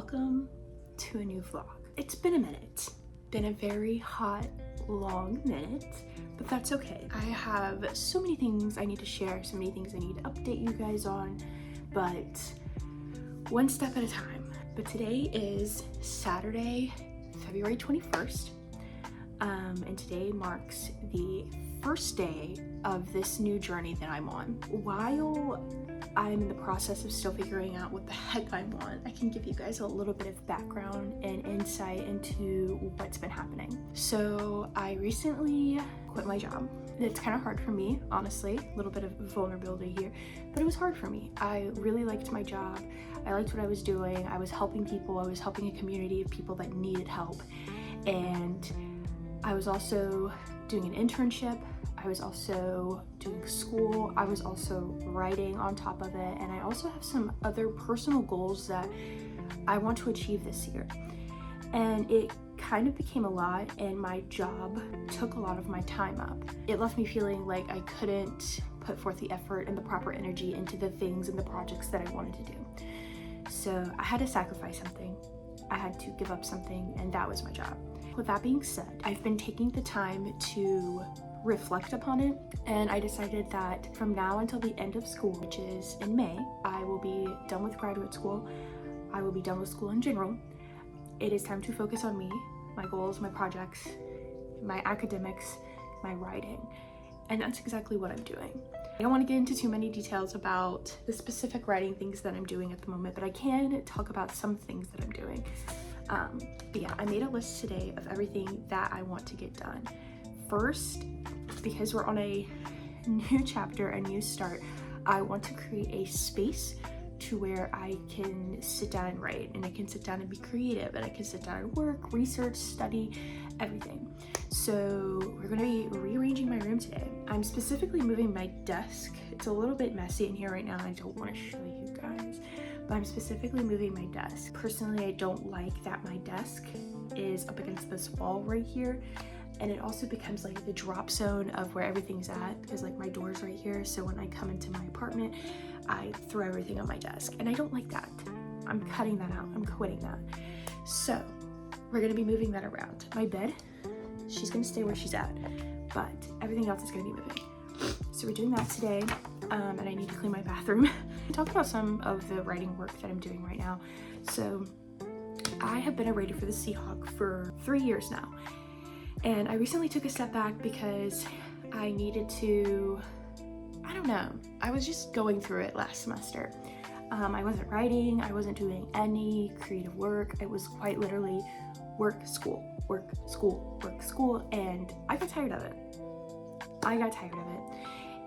welcome to a new vlog. It's been a minute, been a very hot, long minute, but that's okay. I have so many things I need to share, so many things I need to update you guys on, but one step at a time. But today is Saturday, February 21st, and today marks the first day of this new journey that I'm on. While I'm in the process of still figuring out what the heck I want, I can give you guys a little bit of background and insight into what's been happening. So I recently quit my job. It's kind of hard for me, honestly, a little bit of vulnerability here, but it was hard for me. I really liked my job. I liked what I was doing. I was helping people. I was helping a community of people that needed help. And I was also doing an internship. I was also doing school. I was also writing on top of it. And I also have some other personal goals that I want to achieve this year. And it kind of became a lot, and my job took a lot of my time up. It left me feeling like I couldn't put forth the effort and the proper energy into the things and the projects that I wanted to do. So I had to sacrifice something. I had to give up something, and that was my job. With that being said, I've been taking the time to reflect upon it, and I decided that from now until the end of school, which is in May, I will be done with graduate school. I will be done with school in general. It is time to focus on me, my goals, my projects, my academics, my writing, and that's exactly what I'm doing. I don't want to get into too many details about the specific writing things that I'm doing at the moment, but I can talk about some things that I'm doing. But yeah, I made a list today of everything that I want to get done. First, because we're on a new chapter, a new start, I want to create a space to where I can sit down and write, and I can sit down and be creative, and I can sit down and work, research, study, everything. So we're gonna be rearranging my room today. I'm specifically moving my desk. It's a little bit messy in here right now, and I don't want to show you guys, but I'm specifically moving my desk. Personally, I don't like that my desk is up against this wall right here, and it also becomes like the drop zone of where everything's at, because like my door's right here, so when I come into my apartment, I throw everything on my desk, and I don't like that. I'm cutting that out. I'm quitting that. So we're gonna be moving that around. My bed, she's gonna stay where she's at, but everything else is gonna be moving. So we're doing that today, and I need to clean my bathroom. Talk about some of the writing work that I'm doing right now. So I have been a writer for the Seahawk for 3 years now, and I recently took a step back because I needed to, I don't know, I was just going through it last semester. I wasn't writing, I wasn't doing any creative work. It was quite literally work, school, work, school, work, school, and I got tired of it.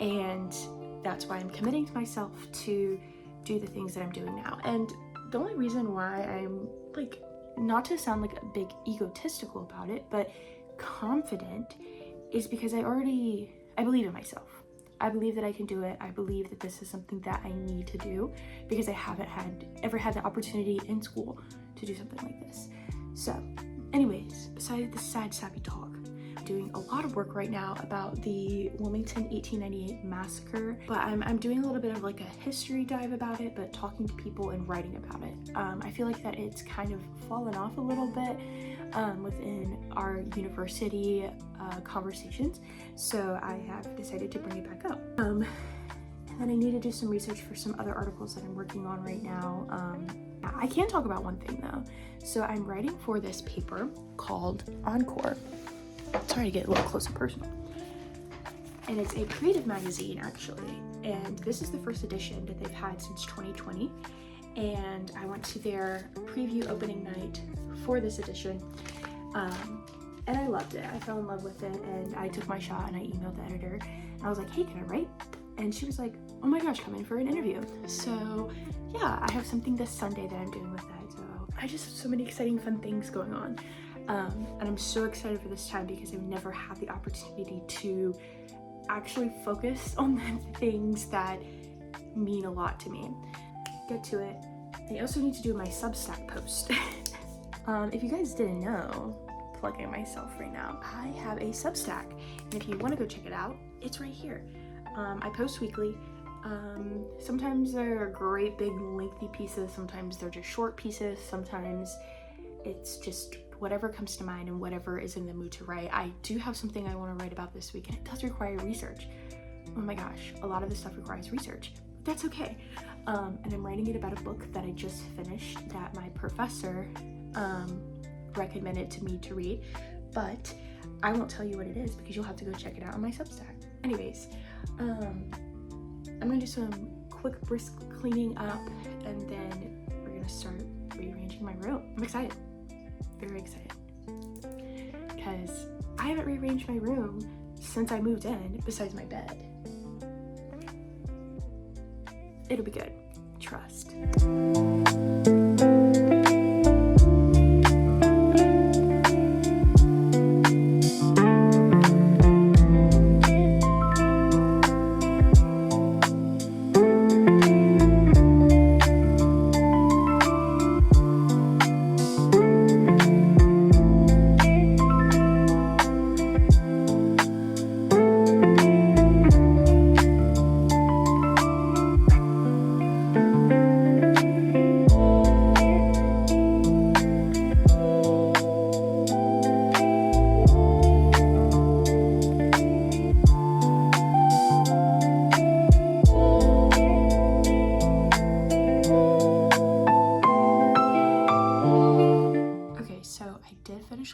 And that's why I'm committing to myself to do the things that I'm doing now. And the only reason why I'm like, not to sound like a big egotistical about it, but confident, is because I believe in myself. I believe that I can do it. I believe that this is something that I need to do because I haven't ever had the opportunity in school to do something like this. So anyways, besides the sad sappy talk, I'm doing a lot of work right now about the Wilmington 1898 massacre, but I'm doing a little bit of like a history dive about it, but talking to people and writing about it. I feel like that it's kind of fallen off a little bit within our university conversations, so I have decided to bring it back up. And then I need to do some research for some other articles that I'm working on right now. I can talk about one thing though. So I'm writing for this paper called Encore. Sorry to get a little close and personal. And it's a creative magazine actually, and this is the first edition that they've had since 2020. And I went to their preview opening night for this edition, and I loved it. I fell in love with it, and I took my shot and I emailed the editor and I was like, hey, can I write? And she was like, oh my gosh, come in for an interview. So yeah, I have something this Sunday that I'm doing with that. So I just have so many exciting fun things going on, and I'm so excited for this time because I've never had the opportunity to actually focus on the things that mean a lot to me. Get to it. I also need to do my Substack post. If you guys didn't know, plugging myself right now, I have a Substack, and if you want to go check it out, it's right here. I post weekly. Sometimes they're great big lengthy pieces, sometimes they're just short pieces, sometimes it's just whatever comes to mind and whatever is in the mood to write. I do have something I want to write about this week, and it does require research. Oh my gosh, a lot of this stuff requires research. That's okay. And I'm writing it about a book that I just finished that my professor recommended to me to read, but I won't tell you what it is because you'll have to go check it out on my Substack. Anyways, I'm gonna do some quick brisk cleaning up, and then we're gonna start rearranging my room. I'm excited, very excited, because I haven't rearranged my room since I moved in, besides my bed. It'll be good, trust.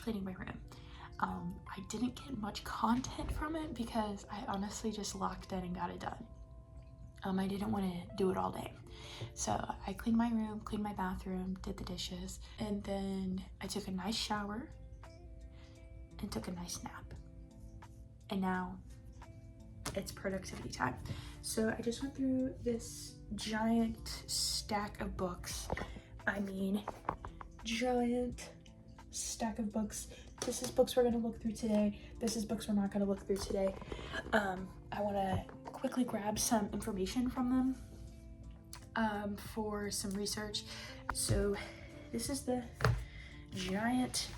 Cleaning my room. I didn't get much content from it because I honestly just locked in and got it done. I didn't want to do it all day. So I cleaned my room, cleaned my bathroom, did the dishes, and then I took a nice shower and took a nice nap. And now it's productivity time. So I just went through this giant stack of books. I mean, giant stack of books. This is books we're going to look through today. This is books we're not going to look through today. I want to quickly grab some information from them for some research. So this is the giant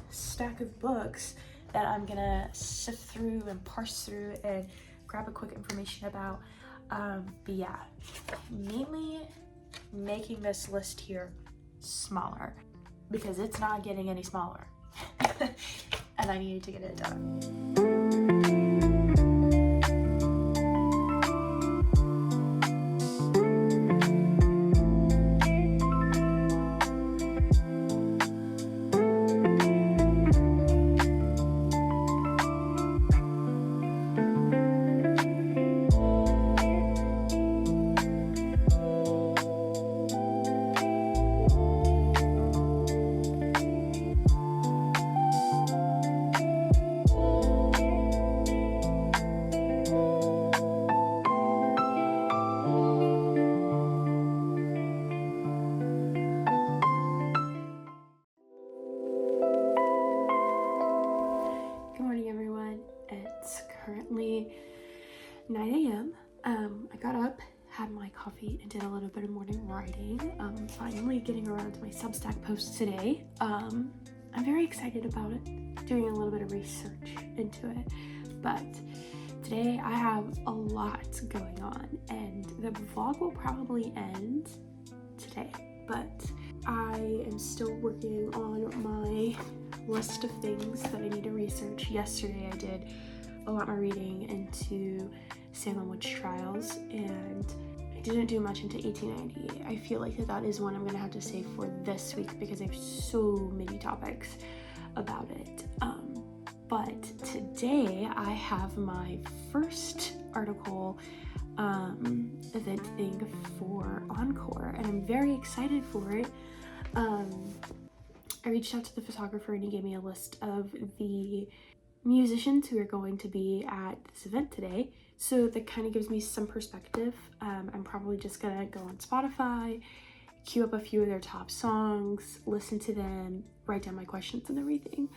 stack of books that I'm going to sift through and parse through and grab a quick information about. But yeah, mainly making this list here smaller, because it's not getting any smaller and I needed to get it done. Currently 9 a.m. I got up, had my coffee, and did a little bit of morning writing. Finally getting around to my Substack post today. I'm very excited about it, doing a little bit of research into it. But today I have a lot going on, and the vlog will probably end today. But I am still working on my list of things that I need to research. Yesterday I did a lot more reading into Salem witch trials, and I didn't do much into 1890. I feel like that is one I'm gonna have to save for this week because I have so many topics about it. But today I have my first article event thing for Encore, and I'm very excited for it. I reached out to the photographer and he gave me a list of the musicians who are going to be at this event today, so that kind of gives me some perspective. I'm probably just gonna go on Spotify, queue up a few of their top songs, listen to them, write down my questions and everything.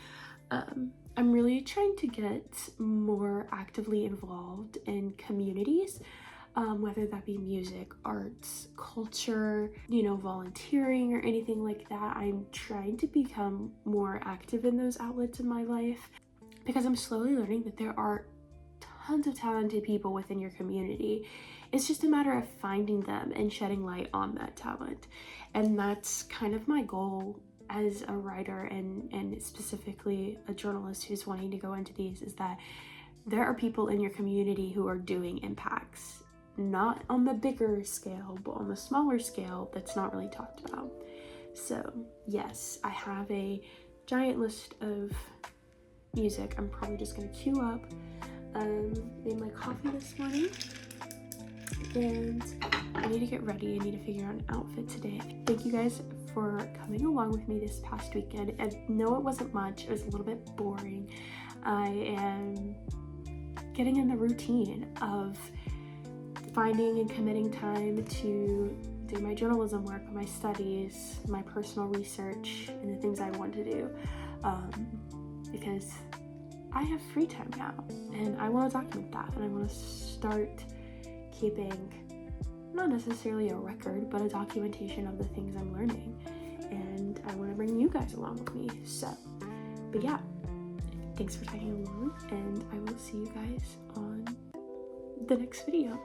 I'm really trying to get more actively involved in communities, whether that be music, arts, culture, volunteering or anything like that. I'm trying to become more active in those outlets in my life, because I'm slowly learning that there are tons of talented people within your community. It's just a matter of finding them and shedding light on that talent. And that's kind of my goal as a writer and specifically a journalist who's wanting to go into these, is that there are people in your community who are doing impacts, not on the bigger scale, but on the smaller scale that's not really talked about. So yes, I have a giant list of music I'm probably just gonna queue up. Made my coffee this morning, and I need to get ready. I need to figure out an outfit today. Thank you guys for coming along with me this past weekend. I know it wasn't much, it was a little bit boring. I am getting in the routine of finding and committing time to do my journalism work, my studies, my personal research, and the things I want to do, because I have free time now and I want to document that, and I want to start keeping not necessarily a record, but a documentation of the things I'm learning, and I want to bring you guys along with me. So, but yeah, thanks for tagging along, and I will see you guys on the next video.